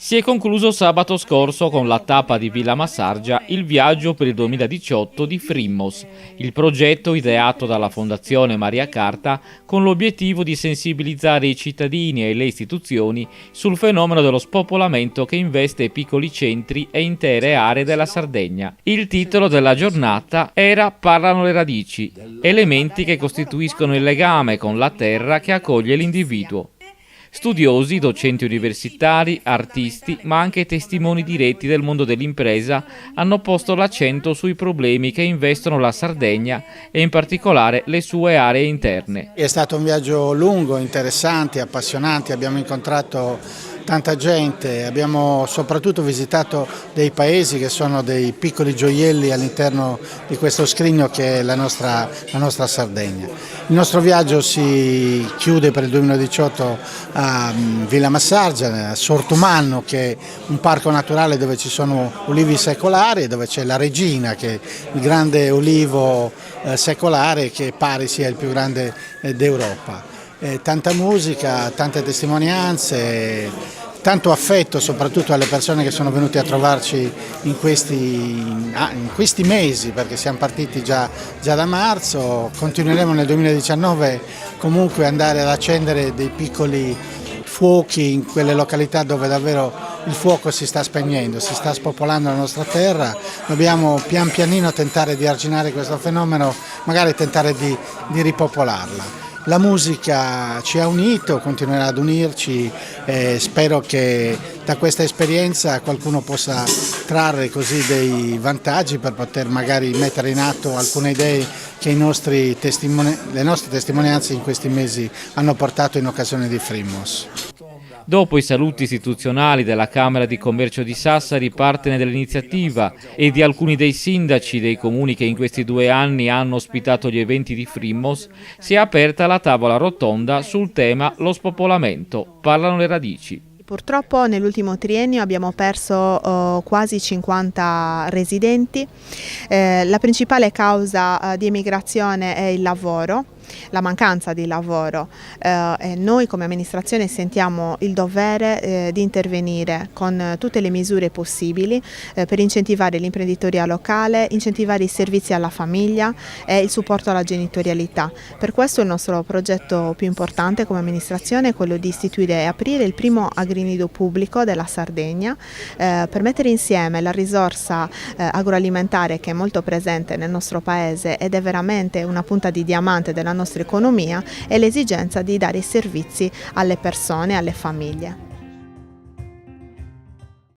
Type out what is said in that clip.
Si è concluso sabato scorso con la tappa di Villa Massargia il viaggio per il 2018 di Frimmos, il progetto ideato dalla Fondazione Maria Carta con l'obiettivo di sensibilizzare i cittadini e le istituzioni sul fenomeno dello spopolamento che investe piccoli centri e intere aree della Sardegna. Il titolo della giornata era Parlano le radici, elementi che costituiscono il legame con la terra che accoglie l'individuo. Studiosi, docenti universitari, artisti, ma anche testimoni diretti del mondo dell'impresa hanno posto l'accento sui problemi che investono la Sardegna e in particolare le sue aree interne. È stato un viaggio lungo, interessante, appassionante, abbiamo incontrato tanta gente, abbiamo soprattutto visitato dei paesi che sono dei piccoli gioielli all'interno di questo scrigno che è la nostra Sardegna. Il nostro viaggio si chiude per il 2018 a Villa Massargia, a Sortumanno, che è un parco naturale dove ci sono ulivi secolari e dove c'è la Regina, che è il grande ulivo secolare che pare sia il più grande d'Europa. Tanta musica, tante testimonianze, tanto affetto soprattutto alle persone che sono venute a trovarci in questi mesi, perché siamo partiti già da marzo. Continueremo nel 2019 comunque andare ad accendere dei piccoli fuochi in quelle località dove davvero il fuoco si sta spegnendo, si sta spopolando la nostra terra. Dobbiamo pian pianino tentare di arginare questo fenomeno, magari tentare di ripopolarla. La musica ci ha unito, continuerà ad unirci e spero che da questa esperienza qualcuno possa trarre così dei vantaggi per poter magari mettere in atto alcune idee che le nostre testimonianze in questi mesi hanno portato in occasione di Frimmos. Dopo i saluti istituzionali della Camera di Commercio di Sassari, partner dell'iniziativa, e di alcuni dei sindaci dei comuni che in questi 2 anni hanno ospitato gli eventi di Frimmos, si è aperta la tavola rotonda sul tema lo spopolamento. Parlano le radici. Purtroppo nell'ultimo triennio abbiamo perso quasi 50 residenti. La principale causa di emigrazione è il lavoro, la mancanza di lavoro, e noi come amministrazione sentiamo il dovere di intervenire con tutte le misure possibili per incentivare l'imprenditoria locale, incentivare i servizi alla famiglia e il supporto alla genitorialità. Per questo il nostro progetto più importante come amministrazione è quello di istituire e aprire il primo agrinido pubblico della Sardegna per mettere insieme la risorsa agroalimentare che è molto presente nel nostro paese ed è veramente una punta di diamante della nostra economia e l'esigenza di dare i servizi alle persone e alle famiglie.